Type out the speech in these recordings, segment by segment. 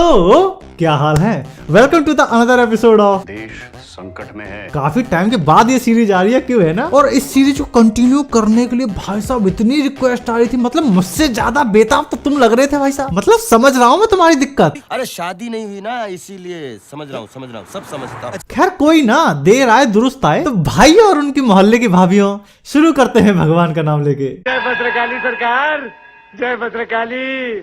तो क्या हाल है। Welcome to the another episode of देश संकट में है। काफी टाइम के बाद ये सीरीज आ रही है, क्यों है ना। और इस सीरीज को कंटिन्यू करने के लिए भाई साहब इतनी रिक्वेस्ट आ रही थी, मतलब मुझसे ज्यादा बेताब तो तुम लग रहे थे भाई साहब। मतलब समझ रहा हूँ मैं तुम्हारी दिक्कत। अरे शादी नहीं हुई ना, इसीलिए समझ रहा हूँ सब समझता हूँ। खैर कोई ना, देर आए दुरुस्त आए। तो भाई और उनकी मोहल्ले की भाभीियों, शुरू करते हैं भगवान का नाम लेके। जय भद्रकाली सरकार, जय भद्रकाली।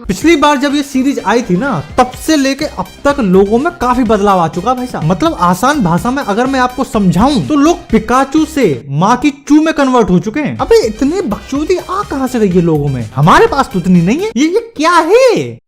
पिछली बार जब ये सीरीज आई थी ना, तब से लेके अब तक लोगों में काफी बदलाव आ चुका भाई साहब। मतलब आसान भाषा में अगर मैं आपको समझाऊं तो लोग पिकाचू से माँ की चू में कन्वर्ट हो चुके हैं। अबे इतनी बकचोदी आ कहां से रही है लोगों में, हमारे पास तो इतनी नहीं है। ये क्या है।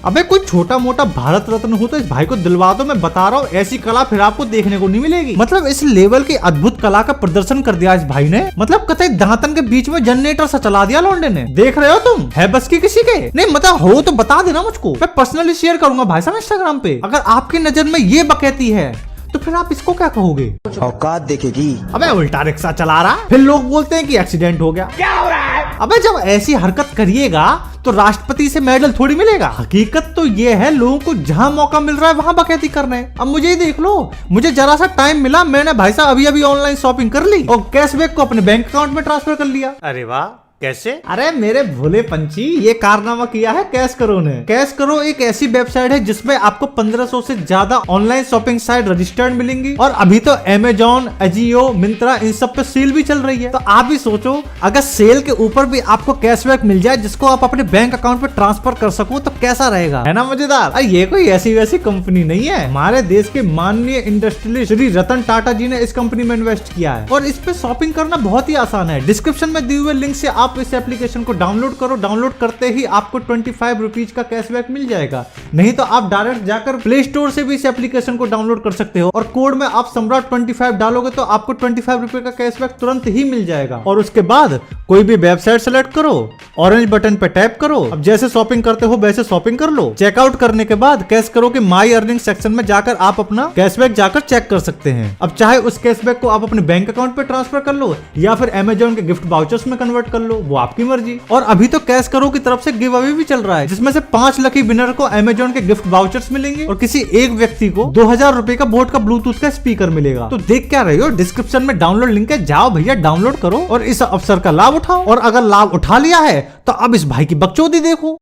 अबे कोई छोटा मोटा भारत रत्न हो तो इस भाई को दिलवा दो, मैं बता रहा हूँ ऐसी कला फिर आपको देखने को नहीं मिलेगी। मतलब इस लेवल की अद्भुत कला का प्रदर्शन कर दिया इस भाई ने। मतलब कतई दांतन के बीच में जनरेटर सा चला दिया लौंडे ने। देख रहे हो तुम, है बस की किसी के नहीं। मतलब हो तो बता देना मुझको, मैं पर्सनली शेयर करूंगा भाई साहब इंस्टाग्राम पे। अगर आपकी नजर में ये बकैती है तो फिर आप इसको क्या कहोगे। औकात देखेगी। अबे उल्टा रिक्शा चला रहा है, फिर लोग बोलते हैं कि एक्सीडेंट हो गया। क्या हो रहा है? अबे जब ऐसी हरकत करिएगा तो राष्ट्रपति से मेडल थोड़ी मिलेगा। हकीकत तो ये है, लोगों को जहां मौका मिल रहा है वहां बकैती करने। अब मुझे ही देख लो, मुझे जरा सा टाइम मिला, मैंने भाई साहब अभी ऑनलाइन शॉपिंग कर ली और कैशबैक को अपने बैंक अकाउंट में ट्रांसफर कर लिया। अरे वाह, कैसे? अरे मेरे भोले पंछी, ये कारनामा किया है कैश करो ने। कैश करो एक ऐसी वेबसाइट है जिसमें आपको 1500 से ज्यादा ऑनलाइन शॉपिंग साइट रजिस्टर्ड मिलेंगी। और अभी तो अमेजॉन, अजियो, मिंत्रा इन सब पे सेल भी चल रही है। तो आप भी सोचो, अगर सेल के ऊपर भी आपको कैशबैक मिल जाए जिसको आप अपने बैंक अकाउंट पे ट्रांसफर कर सको तो कैसा रहेगा, है ना मजेदार। अरे ये कोई ऐसी वैसी कंपनी नहीं है, हमारे देश के माननीय इंडस्ट्रियलिस्ट श्री रतन टाटा जी ने इस कंपनी में इन्वेस्ट किया है। और इस पे शॉपिंग करना बहुत ही आसान है। डिस्क्रिप्शन में दिए हुए लिंक से आप इस एप्लीकेशन को डाउनलोड करो। डाउनलोड करते ही आपको 25 रुपीज का कैशबैक मिल जाएगा। नहीं तो आप डायरेक्ट जाकर प्ले स्टोर से भी इस एप्लीकेशन को डाउनलोड कर सकते हो और कोड में आप सम्राट 25 डालोगे तो आपको 25 रुपए का कैशबैक तुरंत ही मिल जाएगा। और उसके बाद कोई भी वेबसाइट सेलेक्ट करो, ऑरेंज बटन पे टैप करो। अब जैसे शॉपिंग करते हो वैसे शॉपिंग कर लो। चेकआउट करने के बाद कैश करो कि माई अर्निंग सेक्शन में जाकर आप अपना कैशबैक जाकर चेक कर सकते हैं। अब चाहे उस कैशबैक को आप अपने बैंक अकाउंट पे ट्रांसफर कर लो या फिर अमेजॉन के गिफ्ट वाउचर्स में कन्वर्ट कर लो, वो आपकी मर्जी। और अभी तो कैश करो की तरफ से गिव अवे भी चल रहा है, जिसमें से 5 लकी विनर को अमेजॉन के गिफ्ट वाउचर्स मिलेंगे और किसी एक व्यक्ति को 2000 रुपए का बोट का ब्लूटूथ का स्पीकर मिलेगा। तो देख क्या रहे हो, डिस्क्रिप्शन में डाउनलोड लिंक है, जाओ भैया डाउनलोड करो और इस अवसर का लाभ उठाओ। और अगर लाभ उठा लिया है तो अब इस भाई की बकचोदी देखो।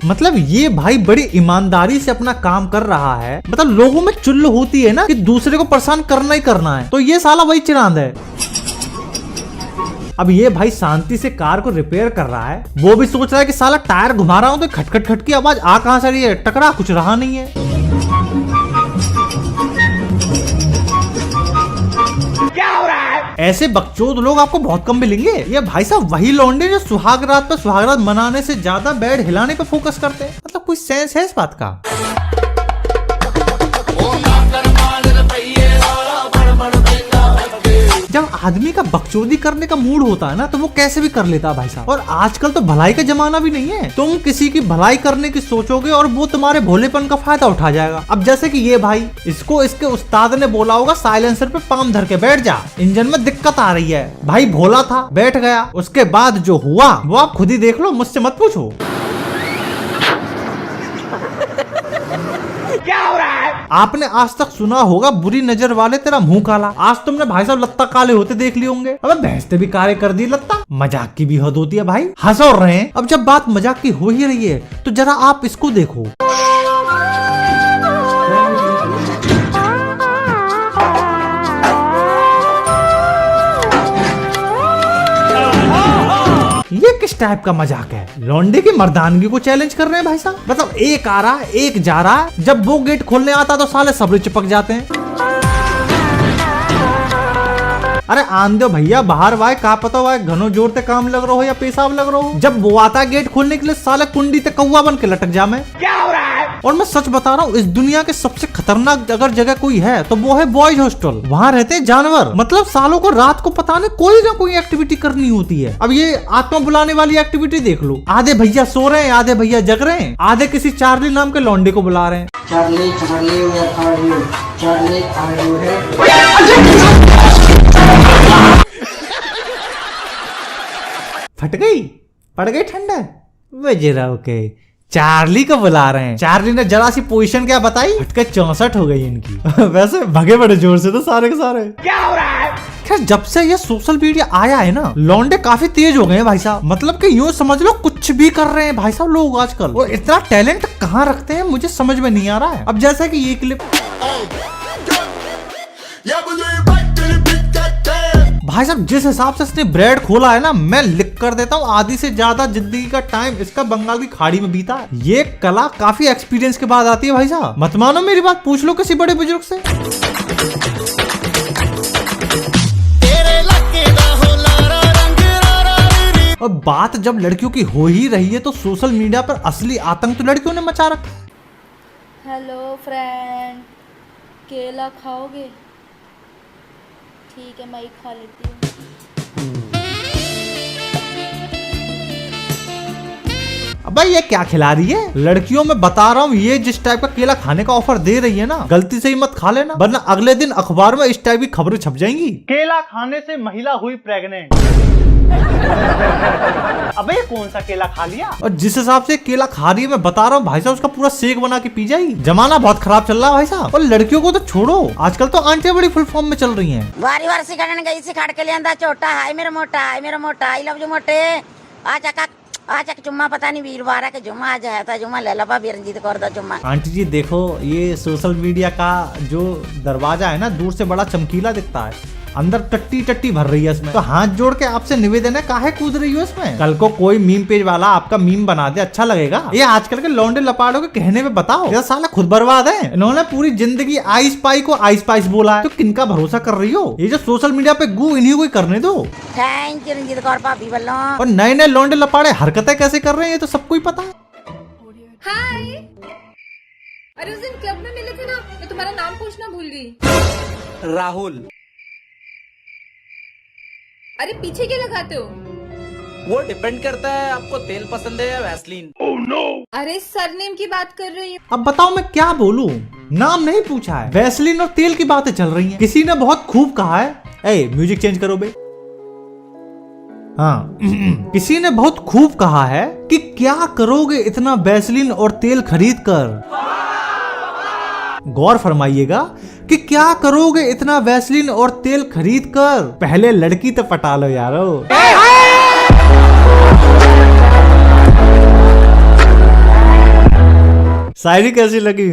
मतलब ये भाई बड़ी ईमानदारी से अपना काम कर रहा है। मतलब लोगों में चुल्ल होती है ना कि दूसरे को परेशान करना ही करना है, तो ये साला वही चिरांद है। अब ये भाई शांति से कार को रिपेयर कर रहा है, वो भी सोच रहा है कि साला टायर घुमा रहा हूं तो खटखट खट की आवाज आ कहां से रही है, टकरा कुछ रहा नहीं है। क्या हो रहा है? ऐसे बकचोद लोग आपको बहुत कम मिलेंगे। ये भाई साहब वही लौंडे जो सुहाग रात पर सुहागरात मनाने से ज्यादा बेड हिलाने पे फोकस करते हैं। मतलब कोई सेंस है इस बात का। जब आदमी का बकचोदी करने का मूड होता है ना तो वो कैसे भी कर लेता है भाई साहब। और आजकल तो भलाई का जमाना भी नहीं है, तुम किसी की भलाई करने की सोचोगे और वो तुम्हारे भोलेपन का फायदा उठा जाएगा। अब जैसे कि ये भाई, इसको इसके उस्ताद ने बोला होगा साइलेंसर पे पाम धर के बैठ जा, इंजन में दिक्कत आ रही है। भाई भोला था, बैठ गया। उसके बाद जो हुआ वो आप खुद ही देख लो, मुझसे मत पूछो। क्या हो रहा है? आपने आज तक सुना होगा बुरी नजर वाले तेरा मुंह काला। आज तुमने भाई साहब लत्ता काले होते देख लिए होंगे। अबे भैंस ने भी काले कर दी लत्ता। मजाक की भी हद होती है भाई, हंस और रहे हैं। अब जब बात मजाक की हो ही रही है तो जरा आप इसको देखो। ये किस टाइप का मजाक है। लौंडे की मर्दानगी को चैलेंज कर रहे हैं भाई साहब। मतलब एक आ रहा है, एक जा रहा है। जब वो गेट खोलने आता तो साले सबरे चिपक जाते हैं। अरे आन दो भैया, बाहर वाय का पता हुआ घनो जोर से काम लग रहा हो या पेशाब लग रहा हो। जब वो आता है गेट खोलने के लिए साले कुंडी ते कौवा बन के लटक जा। मैं क्या हो रहा है? और मैं सच बता रहा हूँ, इस दुनिया के सबसे खतरनाक अगर जगह कोई है तो वो है बॉयज हॉस्टल। वहाँ रहते हैं जानवर, मतलब सालों को रात को पता नहीं कोई ना कोई एक्टिविटी करनी होती है। अब ये आत्मा बुलाने वाली एक्टिविटी देख लो, आधे भैया सो रहे हैं, आधे भैया जग रहे हैं, आधे किसी चार्ली नाम के लौंडे को बुला रहे हैं। Charlie Charlie where are you, Charlie are you है। फट गई, पड़ गई ठंडा वजरा के चार्ली को बुला रहे हैं। चार्ली ने जरा सी पोजीशन क्या बताई, फटके 64 हो गई इनकी। वैसे भगे बड़े जोर से तो सारे के सारे। क्या हो रहा है? खैर जब से ये सोशल मीडिया आया है ना, लौंडे काफी तेज हो गए हैं भाई साहब। मतलब कि यूं समझ लो कुछ भी कर रहे हैं भाई साहब लोग आजकल। और इतना टैलेंट कहाँ रखते हैं मुझे समझ में नहीं आ रहा है। अब जैसा कि ये क्लिप भाई साहब जिस हिसाब से इसने ब्रेड खोला है ना, मैं लिख कर देता हूँ आधी से ज्यादा जिंदगी का टाइम इसका बंगाल की खाड़ी में बीता है। ये कला काफी एक्सपीरियंस के बाद आती है भाई साहब। मत मानो मेरी बात, पूछ लो किसी बड़े बुजुर्ग से। और बात जब लड़कियों की हो ही रही है तो सोशल मीडिया पर असली आतंक तो लड़कियों ने मचा रखा है। हेलो फ्रेंड, केला खाओगे? ठीक है, मैं ही खा लेती हूँ। अब भाई ये क्या खिला रही है लड़कियों में, बता रहा हूँ ये जिस टाइप का केला खाने का ऑफर दे रही है ना, गलती से ही मत खा लेना, वरना अगले दिन अखबार में इस टाइप की खबरें छप जाएंगी। केला खाने से महिला हुई प्रेग्नेंट। अबे कौन सा केला खा लिया? और जिस हिसाब से केला खा रही है मैं बता रहा हूँ भाई साहब, उसका पूरा शेक बना के पी जाएगी। जमाना बहुत खराब चल रहा है भाई साहब। और लड़कियों को तो छोड़ो, आजकल तो आंटियां बड़ी फुल फॉर्म में चल रही हैं। वारी वार सिखाने गई सिखाड़ के लिया छोटा हाय मेरा मोटा, हाय मेरा मोटा, आई लव यू मोटे। आज जुम्मा पता नहीं वीरवार है कि जुम्मा आज है था, जुम्मा ले ला बिरंजीत कौर दा जुम्मा। आंटी जी देखो, ये सोशल मीडिया का जो दरवाजा है ना, दूर से बड़ा चमकीला दिखता है, अंदर टट्टी टट्टी भर रही है इसमें। तो हाथ जोड़ के आपसे निवेदन है, काहे कूद रही हो इसमें? कल को कोई मीम पेज वाला आपका मीम बना दे, अच्छा लगेगा? ये आजकल के लौंडे लपाड़ों के कहने में बताओ, ये साला खुद बर्बाद है। इन्होंने पूरी जिंदगी आई स्पाई को आई स्पाइस बोला है, तो किनका भरोसा कर रही हो? ये जो सोशल मीडिया पे गू इन्हीं को ही करने दो। थैंक यू रंजीत कौर भाभी बल्लो। और नए नए लौंडे लपाड़े हरकतें कैसे कर रहे हैं ये तो सबको ही पता है। हाय, अरे उस दिन क्लब में मिले थे ना, मैं तुम्हारा नाम पूछना भूल गई। राहुल। अरे पीछे क्या लगाते हो? वो डिपेंड करता है आपको तेल पसंद है या वैसलीन। Oh no! अरे सरनेम की बात कर रही हूँ। अब बताओ मैं क्या बोलूं, नाम नहीं पूछा है, वैसलीन और तेल की बातें चल रही हैं। किसी ने बहुत खूब कहा है, ए म्यूजिक चेंज करो बे। हाँ किसी ने बहुत खूब कहा है कि क्या करोगे इतना वैसलीन और तेल खरीद कर। गौर फरमाइएगा कि क्या करोगे इतना वैसलीन और तेल खरीद कर, पहले लड़की तो पटा लो यारो। शायरी कैसी लगी?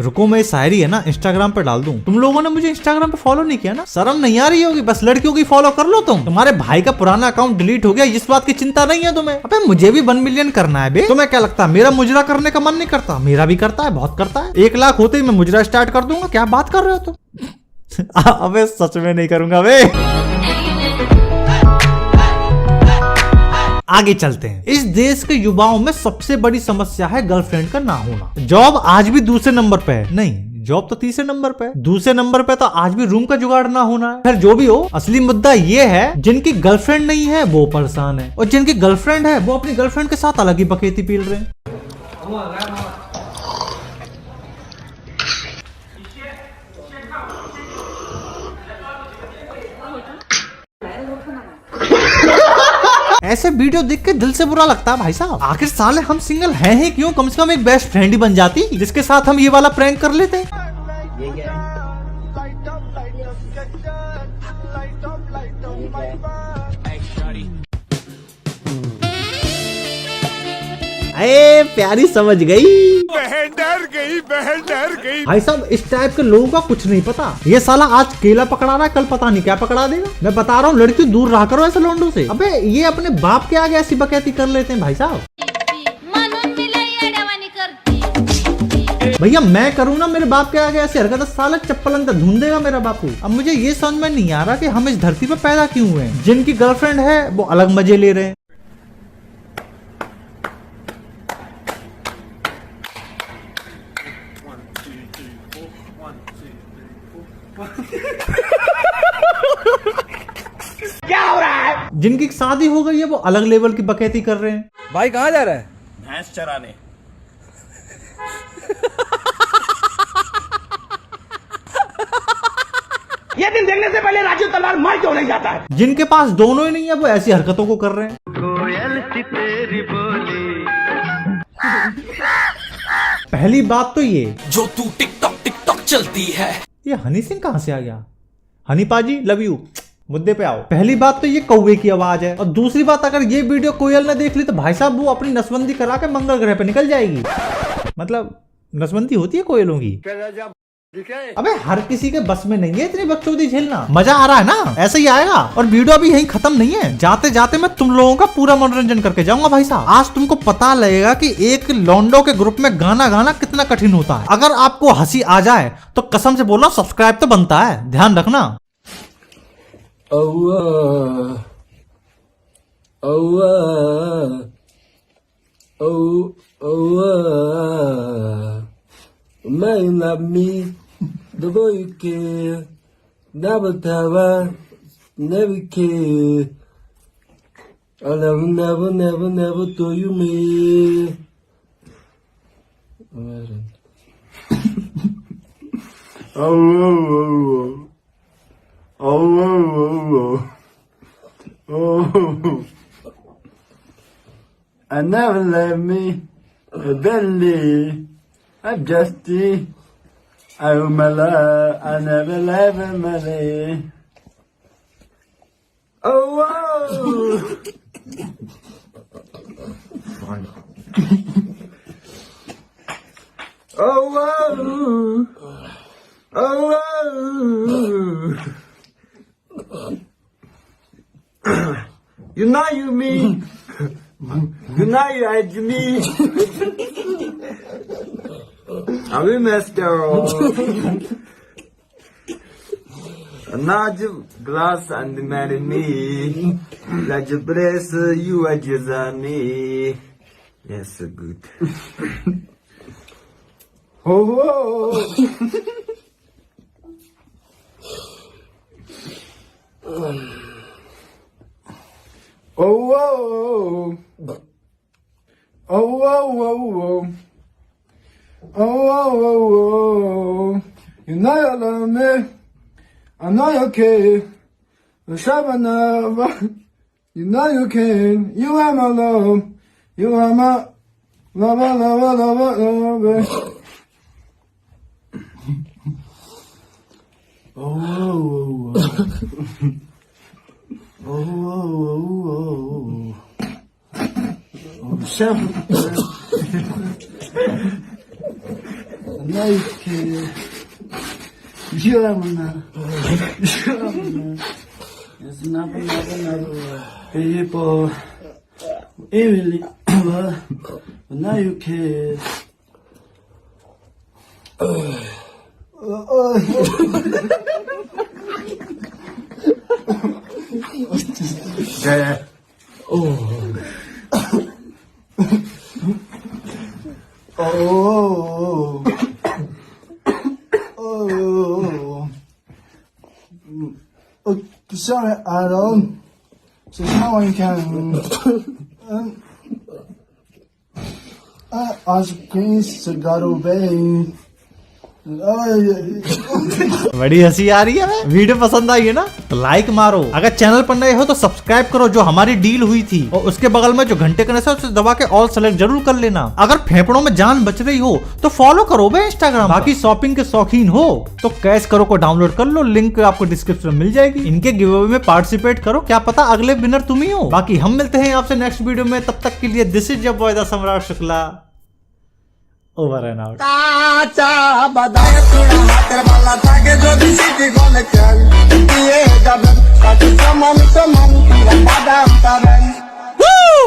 रुको मैं शायरी है ना इंस्टाग्राम पे डाल दूं। तुम लोगों ने मुझे इंस्टाग्राम पे फॉलो नहीं किया ना, शर्म नहीं आ रही होगी? बस लड़कियों की फॉलो कर लो तुम। तुम्हारे भाई का पुराना अकाउंट डिलीट हो गया, इस बात की चिंता नहीं है तुम्हें? अबे मुझे भी 1 मिलियन करना है बे। तुम्हें क्या लगता है मेरा मुजरा करने का मन नहीं करता? मेरा भी करता है, बहुत करता है। 1 लाख होते ही मैं मुजरा स्टार्ट कर दूंगा। क्या बात कर रहे हो तुम? अबे सच में नहीं करूंगा बे। आगे चलते हैं। इस देश के युवाओं में सबसे बड़ी समस्या है गर्लफ्रेंड का ना होना। जॉब आज भी दूसरे नंबर पे है, नहीं जॉब तो तीसरे नंबर पे है। दूसरे नंबर पे तो आज भी रूम का जुगाड़ ना होना है। फिर जो भी हो, असली मुद्दा ये है जिनकी गर्लफ्रेंड नहीं है वो परेशान है, और जिनकी गर्लफ्रेंड है वो अपनी गर्लफ्रेंड के साथ अलग ही बकेती पील रहे हैं। ऐसे वीडियो देख के दिल से बुरा लगता है भाई साहब। आखिर साले हम सिंगल हैं ही क्यों? कम से कम एक बेस्ट फ्रेंड ही बन जाती जिसके साथ हम ये वाला प्रैंक कर लेते। अरे प्यारी समझ गई, बहन डर गई, बहन डर गई। भाई साहब इस टाइप के लोगों का कुछ नहीं पता। ये साला आज केला पकड़ा रहा है, कल पता नहीं क्या पकड़ा देगा। मैं बता रहा हूँ लड़की दूर रहा करो ऐसे लोंडों से। अबे ये अपने बाप के आगे ऐसी बकैती कर लेते हैं भाई साहब। भैया मैं करूँ ना मेरे बाप के आगे ऐसे हरकत, साला चप्पल अंदर ढूंढ देगा मेरा बापू। अब मुझे ये समझ में नहीं आ रहा कि हम इस धरती पर पैदा क्यों हुए हैं। जिनकी गर्लफ्रेंड है वो अलग मजे ले रहे हैं। क्या हो रहा है? जिनकी शादी हो गई है वो अलग लेवल की बकैती कर रहे हैं। भाई कहाँ जा रहा है? भैंस चराने। ये दिन देखने से पहले राजू तलवार मार क्यों नहीं जाता है? जिनके पास दोनों ही नहीं है वो ऐसी हरकतों को कर रहे हैं। पहली बात तो ये जो तू टिकटॉक चलती है। ये हनी सिंह कहां से आ गया? हनी पाजी लव यू, मुद्दे पे आओ। पहली बात तो ये कौवे की आवाज है, और दूसरी बात अगर ये वीडियो कोयल ने देख ली तो भाई साहब वो अपनी नसबंदी करा के मंगल ग्रह पे निकल जाएगी। मतलब नसबंदी होती है कोयलों की। अबे हर किसी के बस में नहीं है इतनी बकचोदी झेलना। मजा आ रहा है ना? ऐसे ही आएगा। और वीडियो अभी यहीं खत्म नहीं है, जाते जाते मैं तुम लोगों का पूरा मनोरंजन करके जाऊंगा भाई साहब। आज तुमको पता लगेगा कि एक लौंडो के ग्रुप में गाना गाना कितना कठिन होता है। अगर आपको हंसी आ जाए तो कसम से बोल रहा हूं सब्सक्राइब तो बनता है, ध्यान रखना। Man love me the way you care, never care. I'll never do you me. I never let me believe. I'm just I owe my love, I never let my love. Oh, whoa. Oh, whoa. Oh, whoa. You know you mean. You know you had me. I will mess up. Not your glass and marry me. Like your breast, you are just on me. Yes, so good. Oh, oh. Oh, oh, oh, oh, oh, oh, you know you love me, I know you care, you know you can, you are my love, you are my lover. Oh, oh, chef. I you care. You are my It's never. People, really, but now you care. Yeah. Oh. Oh. Oh. Oh. Sorry, Aaron. So now I can. Ice cream, cigar obey. बड़ी हंसी आ रही है। Video पसंद आई है ना तो like मारो। अगर चैनल पर नए हो तो सब्सक्राइब करो जो हमारी डील हुई थी, और उसके बगल में जो घंटे का निशान है उसे दबा के ऑल सेलेक्ट जरूर कर लेना। अगर फेफड़ों में जान बच रही हो तो फॉलो करो बे इंस्टाग्राम। बाकी शॉपिंग के शौकीन हो तो कैश करो को डाउनलोड कर लो, लिंक आपको डिस्क्रिप्शन में मिल जाएगी। इनके गिव अवे में पार्टिसिपेट करो, क्या पता अगले विनर तुम ही हो। बाकी हम मिलते हैं आपसे नेक्स्ट वीडियो में, तब तक के लिए this is your boy the Samrat Shukla, over and out. Kaca badaya tuna mater bala tage jodi siti gole kal